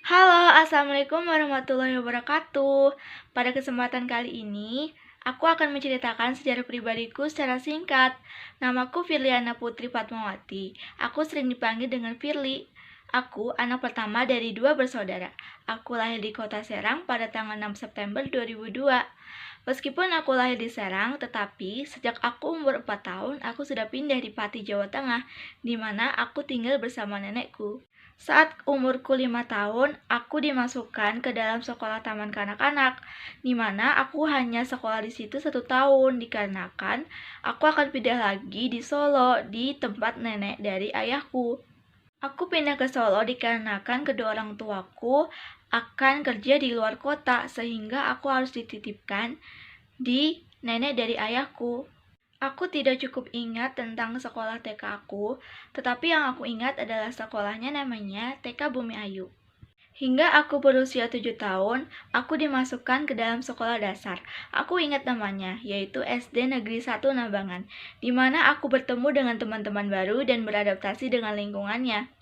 Halo, Assalamualaikum warahmatullahi wabarakatuh. Pada kesempatan kali ini, aku akan menceritakan sejarah pribadiku secara singkat. Namaku Firliana Putri Fatmawati. Aku sering dipanggil dengan Firly. Aku anak pertama dari 2 bersaudara. Aku lahir di kota Serang pada tanggal 6 September 2002. Meskipun aku lahir di Serang, tetapi sejak aku umur 4 tahun, aku sudah pindah di Pati, Jawa Tengah, di mana aku tinggal bersama nenekku. Saat umurku 5 tahun, aku dimasukkan ke dalam sekolah taman kanak-kanak, di mana aku hanya sekolah di situ 1 tahun, dikarenakan aku akan pindah lagi di Solo, di tempat nenek dari ayahku. Aku pindah ke Solo dikarenakan kedua orang tuaku akan kerja di luar kota, sehingga aku harus dititipkan di nenek dari ayahku. Aku tidak cukup ingat tentang sekolah TK aku, tetapi yang aku ingat adalah sekolahnya namanya TK Bumi Ayu. Hingga aku berusia 7 tahun, aku dimasukkan ke dalam sekolah dasar. Aku ingat namanya, yaitu SD Negeri 1 Nabangan, di mana aku bertemu dengan teman-teman baru dan beradaptasi dengan lingkungannya.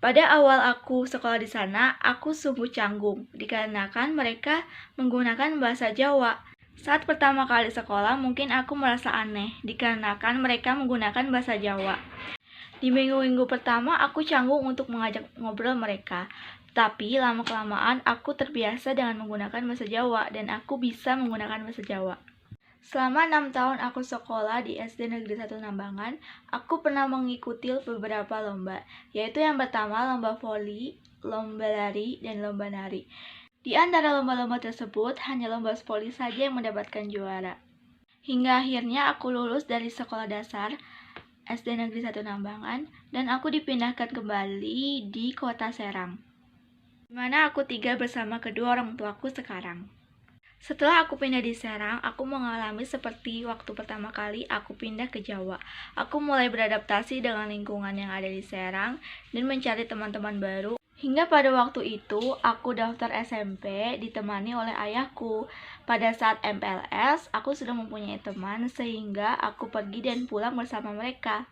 Pada awal aku sekolah di sana, aku sungguh canggung, dikarenakan mereka menggunakan bahasa Jawa. Saat pertama kali sekolah, mungkin aku merasa aneh, dikarenakan mereka menggunakan bahasa Jawa. Di minggu-minggu pertama, aku canggung untuk mengajak ngobrol mereka. Tapi lama-kelamaan aku terbiasa dengan menggunakan bahasa Jawa, dan aku bisa menggunakan bahasa Jawa. Selama 6 tahun aku sekolah di SD Negeri 1 Nambangan, aku pernah mengikuti beberapa lomba, yaitu yang pertama lomba voli, lomba lari, dan lomba nari. Di antara lomba-lomba tersebut, hanya lomba voli saja yang mendapatkan juara. Hingga akhirnya aku lulus dari sekolah dasar SD Negeri 1 Nambangan, dan aku dipindahkan kembali di kota Serang, di mana aku tinggal bersama kedua orang tuaku sekarang. Setelah aku pindah di Serang, aku mengalami seperti waktu pertama kali aku pindah ke Jawa. Aku mulai beradaptasi dengan lingkungan yang ada di Serang dan mencari teman-teman baru. Hingga pada waktu itu, aku daftar SMP ditemani oleh ayahku. Pada saat MPLS, aku sudah mempunyai teman sehingga aku pergi dan pulang bersama mereka.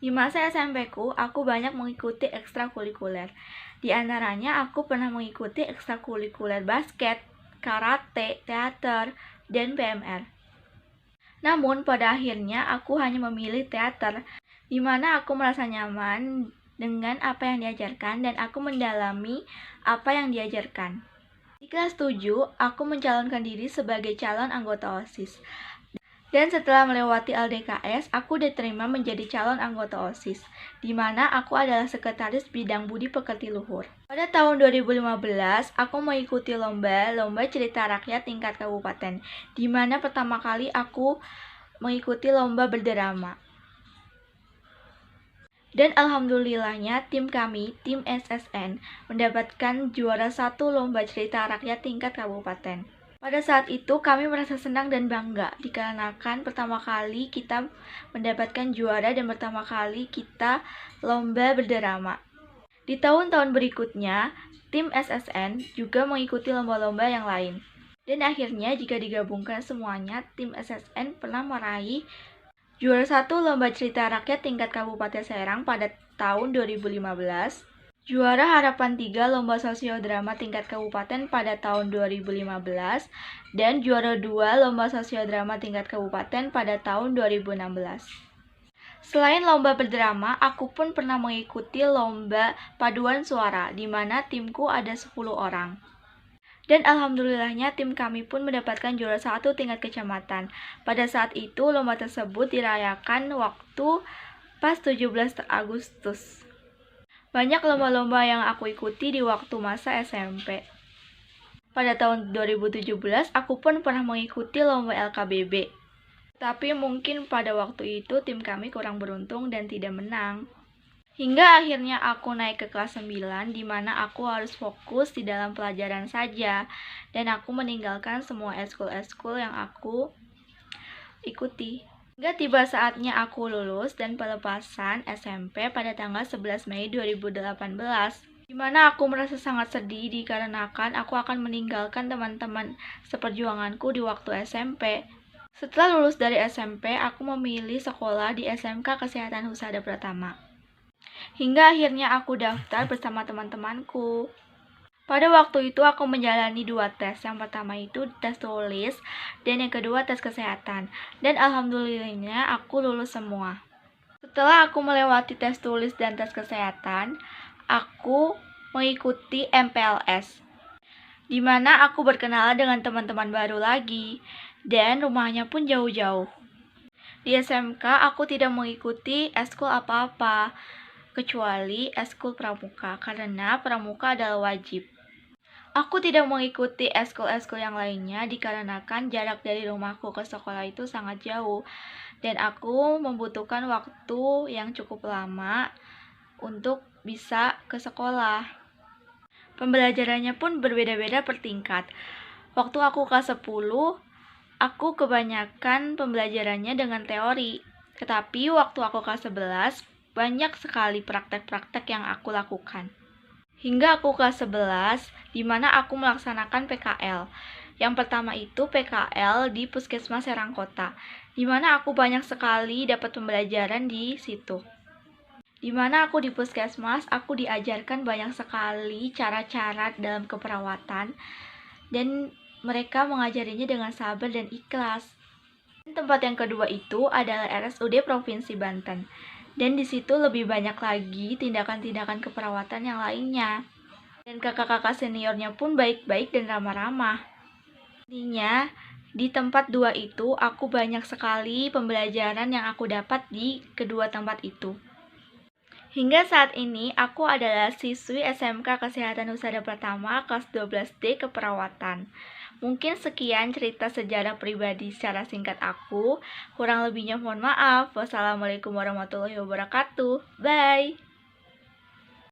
Di masa SMP-ku, aku banyak mengikuti ekstrakurikuler. Di antaranya, aku pernah mengikuti ekstrakurikuler basket, karate, teater, dan PMR. Namun, pada akhirnya aku hanya memilih teater, di mana aku merasa nyaman dengan apa yang diajarkan dan aku mendalami apa yang diajarkan. Di kelas 7, aku mencalonkan diri sebagai calon anggota OSIS. Dan setelah melewati LDKS, aku diterima menjadi calon anggota OSIS, di mana aku adalah sekretaris bidang budi pekerti luhur. Pada tahun 2015, aku mengikuti lomba cerita rakyat tingkat kabupaten, di mana pertama kali aku mengikuti lomba berdrama. Dan alhamdulillahnya tim kami, tim SSN, mendapatkan juara 1 lomba cerita rakyat tingkat kabupaten. Pada saat itu kami merasa senang dan bangga dikarenakan pertama kali kita mendapatkan juara dan pertama kali kita lomba berdrama. Di tahun-tahun berikutnya, tim SSN juga mengikuti lomba-lomba yang lain. Dan akhirnya jika digabungkan semuanya, tim SSN pernah meraih juara 1 lomba cerita rakyat tingkat Kabupaten Serang pada tahun 2015. Juara Harapan 3 Lomba Sosiodrama tingkat kabupaten pada tahun 2015 dan juara 2 Lomba Sosiodrama tingkat kabupaten pada tahun 2016. Selain lomba berdrama, aku pun pernah mengikuti lomba paduan suara di mana timku ada 10 orang. Dan alhamdulillahnya tim kami pun mendapatkan juara 1 tingkat kecamatan. Pada saat itu lomba tersebut dirayakan waktu pas 17 Agustus. Banyak lomba-lomba yang aku ikuti di waktu masa SMP. Pada tahun 2017, aku pun pernah mengikuti lomba LKBB. Tapi mungkin pada waktu itu tim kami kurang beruntung dan tidak menang. Hingga akhirnya aku naik ke kelas 9, di mana aku harus fokus di dalam pelajaran saja. Dan aku meninggalkan semua eskul-eskul yang aku ikuti. Hingga tiba saatnya aku lulus dan pelepasan SMP pada tanggal 11 Mei 2018, di mana aku merasa sangat sedih dikarenakan aku akan meninggalkan teman-teman seperjuanganku di waktu SMP. Setelah lulus dari SMP, aku memilih sekolah di SMK Kesehatan Husada Pratama. Hingga akhirnya aku daftar bersama teman-temanku. Pada waktu itu aku menjalani 2 tes. Yang pertama itu tes tulis dan yang kedua tes kesehatan. Dan alhamdulillahnya aku lulus semua. Setelah aku melewati tes tulis dan tes kesehatan, aku mengikuti MPLS, di mana aku berkenalan dengan teman-teman baru lagi dan rumahnya pun jauh-jauh. Di SMK aku tidak mengikuti eskul apa-apa kecuali eskul pramuka karena pramuka adalah wajib. Aku tidak mengikuti eskul-eskul yang lainnya dikarenakan jarak dari rumahku ke sekolah itu sangat jauh dan aku membutuhkan waktu yang cukup lama untuk bisa ke sekolah. Pembelajarannya pun berbeda-beda per tingkat. Waktu aku kelas 10, aku kebanyakan pembelajarannya dengan teori. Tetapi waktu aku kelas 11, banyak sekali praktek-praktek yang aku lakukan. Hingga aku kelas 11, di mana aku melaksanakan PKL. Yang pertama itu PKL di Puskesmas Serang Kota, di mana aku banyak sekali dapat pembelajaran di situ. Di mana aku di Puskesmas, aku diajarkan banyak sekali cara-cara dalam keperawatan dan mereka mengajarinya dengan sabar dan ikhlas. Tempat yang kedua itu adalah RSUD Provinsi Banten. Dan di situ lebih banyak lagi tindakan-tindakan keperawatan yang lainnya. Dan kakak-kakak seniornya pun baik-baik dan ramah-ramah. Intinya, di tempat 2 itu aku banyak sekali pembelajaran yang aku dapat di kedua tempat itu. Hingga saat ini, aku adalah siswi SMK Kesehatan Husada Pertama kelas 12D Keperawatan. Mungkin sekian cerita sejarah pribadi secara singkat aku. Kurang lebihnya mohon maaf. Wassalamualaikum warahmatullahi wabarakatuh. Bye.